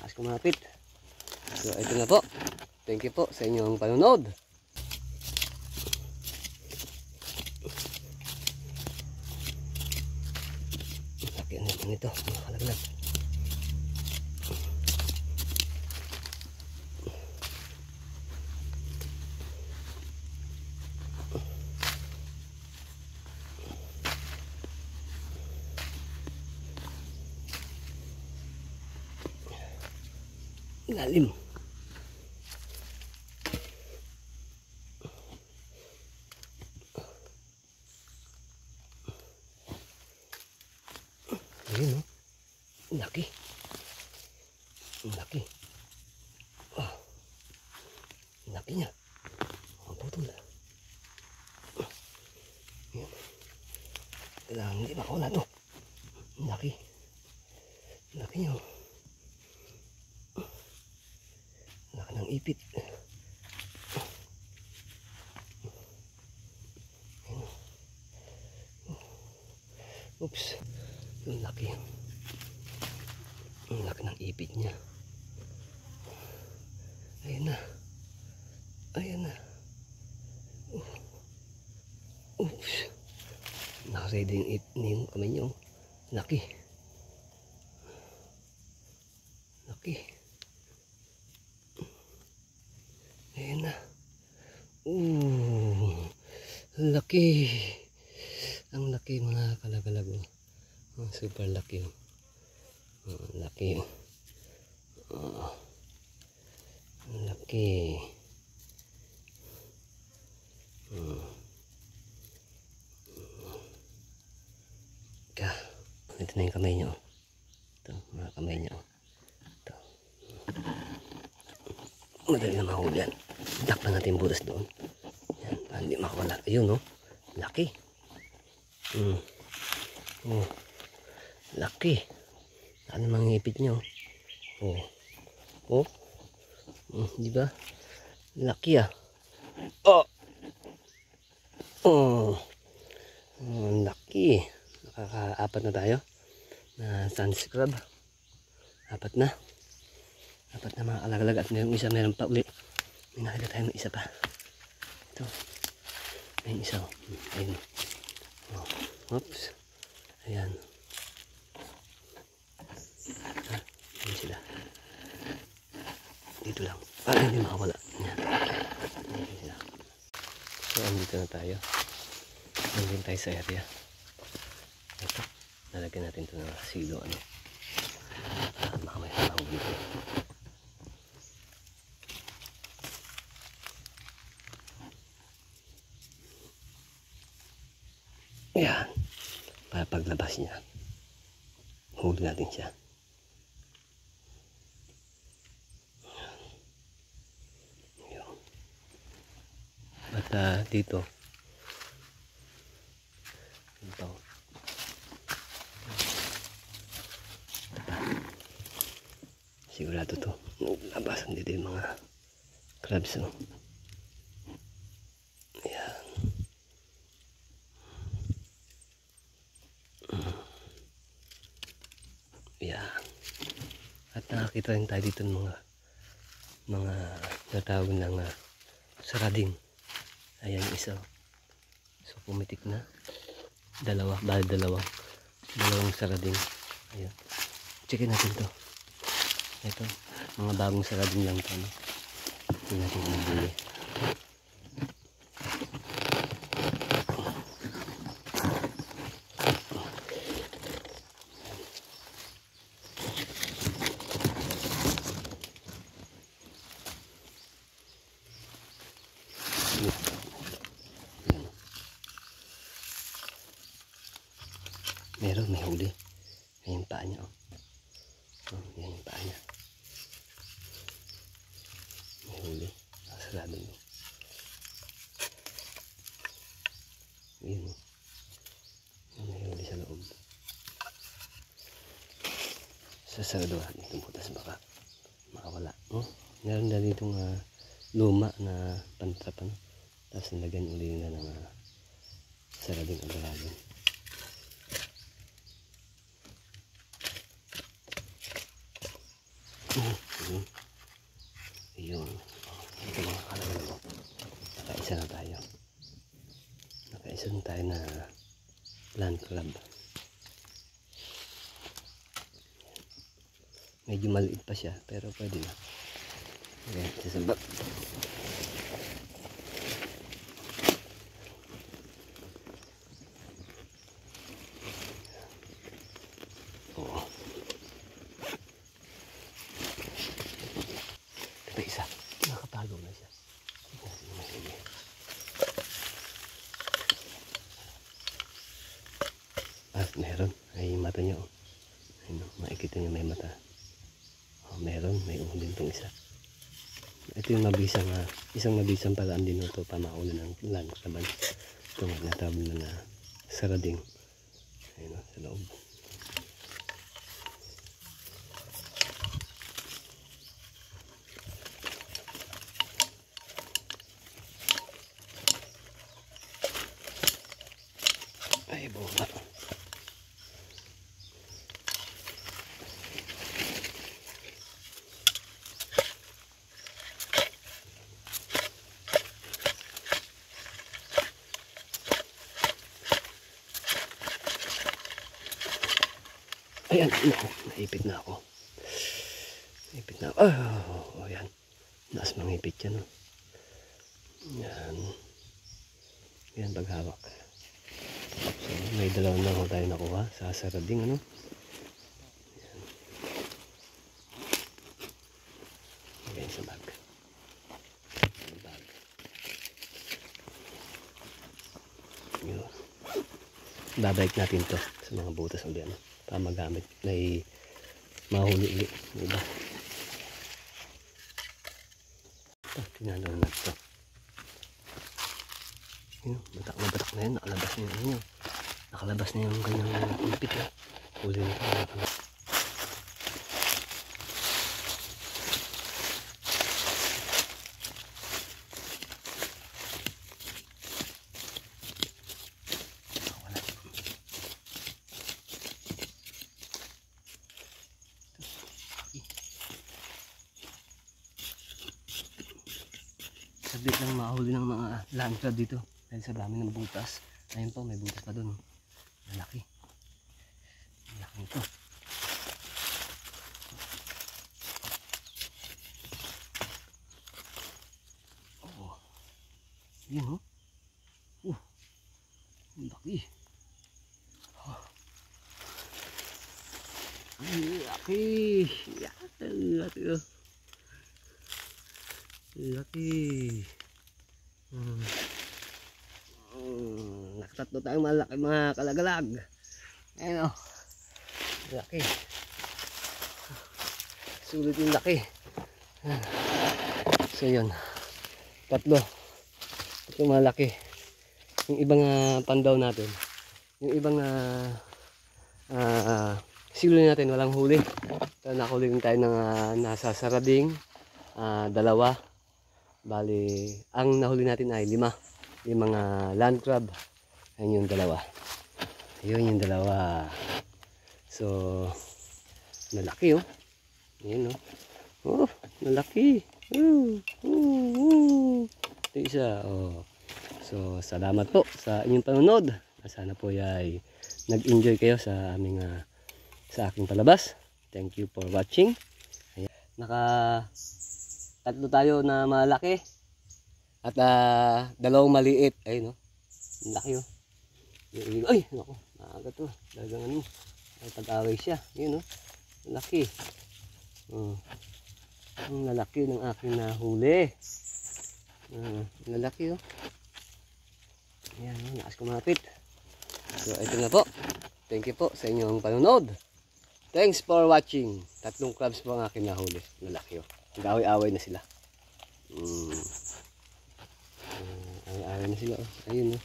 Nakas kumapit. So ito na po. Thank you po sa inyong panonood. Laki na naman ito, mga kalaglag. Lalim. Ayun, no? Laki. Laki. Oh. Laki niya. Ang putol. Ayan. Kailangan hindi makawala to. Laki. Laki niya. Laki ng ipit. Oops. Ang laki. Ang laki ng ipit niya. Ayan na. Ayan na. Oops. Nakaready yung kamay niyo. Laki. Laki. Ayan na. Laki. Ang laki mga kalagalag. Super laki. Laki. Laki. Ito na yung kamay niyo. Ito, mga kamay niyo. Ito. Madali na mahuli yan. Takpan natin yung butas doon. Yan, para hindi makawala. Ayun, no? Laki. Laki. Ano mga ngipit nyo? Di ba? Laki ah. Laki. Nakaka-apat na tayo na sand crab. Apat na mga kalagalag. At meron pa ulit. May nakita tayo ng isa pa. Ito. Ayun isa. Ayun. Oops. Ayan. Ayan sila. Dito lang. Para hindi makawala. Ayan. Ayan sila. So, andito na tayo. Andito tayo sa area. Ito. Nalagyan natin ito ng silo. Baka may hawag dito. Ayan. Para paglabas niya, huli natin siya. Ayan. At dito, ito. Sigurado to. Labasan dito yung mga crabs. Ayan. Ayan. At nakakita rin tayo dito ng mga natawag ng sarading. Ayan yung isa. So pumitik na. Dalawang sarading. Ayan. Checkin natin to. Ito, mga bagong sarading lang to. Hindi natin nabili. Meron, may huli. Ayan yung paa niya. Ayan yung paa niya. May huli. Sarado niya. Ayan o. May huli sa loob. Sasaraduhan itong butas baka makawala. Meron na ditong luma na pantrapan. Tapos nilagyan uli na ng sarading agaragan. Ayun. Ayun. Ito mga kalagalag ko. Nakaisa na tayo. Nakaisa na tayo na land crab. Medyo maliit pa siya pero pwede na. Ayan, sasabak. Oo. Ito isa. Nakapalo na siya. At meron. Ay mata niya. Ayun, makikita niya may mata. Meron, may uhulin itong isa. Ito yung mabisang, isang mabisang paraan din ito para makuha ng land crab. Ito nga natabon na sarading. Ayun sa loob. Ay, bunga. Ayan, naipit na ako. Naipit na ako. Oh, ayan. Naas mga ipit yan. Oh. Yan. Yan paghawak. So, may dalawang lang ako tayo nakuha sa sarading. Ano? Yan. Ayan sa bag. Sa bag. Yun. Babalik natin to sa mga butas ulit. Ano? Para magamit na mahuli ulit. Diba? Tinanong na ito. Yun, batak na yun. Nakalabas na yun. Nakalabas na yung kanyang ipit. Huli na ito. Sabit lang mahuli ng mga land crab dito dahil sa dami ng butas. Ayun po, may butas pa doon. Malaki. Malaki ito. Oh. Yun oh. Laki. Oh. Ang laki. Laki oh. Laki. Nakatatlo tayong malaki mga kalagalag. Ayun o. Laki. Sulit yung laki. So yun. Tatlo malaki. Yung ibang pandaw natin. Yung ibang silo natin walang huli. So, nakahuli tayo ng nasa sarading. Dalawa. Bali, ang nahuli natin ay 5. Yung mga land crab. Ayun yung dalawa. Ayun yung dalawa. So, malaki oh. Ayun oh. Oh, malaki. Ito isa. Oh. So, salamat po sa inyong panonood. Sana po ay nag-enjoy kayo sa aming sa aking palabas. Thank you for watching. Ayan. Tatlo tayo na malaki at dalawang maliit. Ayun laki oh. Ay nako, naaga to. Talagang ano, ay pag-away siya. Yun laki. Ang lalaki ng aking nahuli. Lalaki oh. Ayan, nakas kumapit. So ito na po. Thank you po sa inyong panonood. Thanks for watching. 3 crabs po ang aking nahuli. Lalaki oh. Nag-away-away na sila. Away-away na sila. Ayun.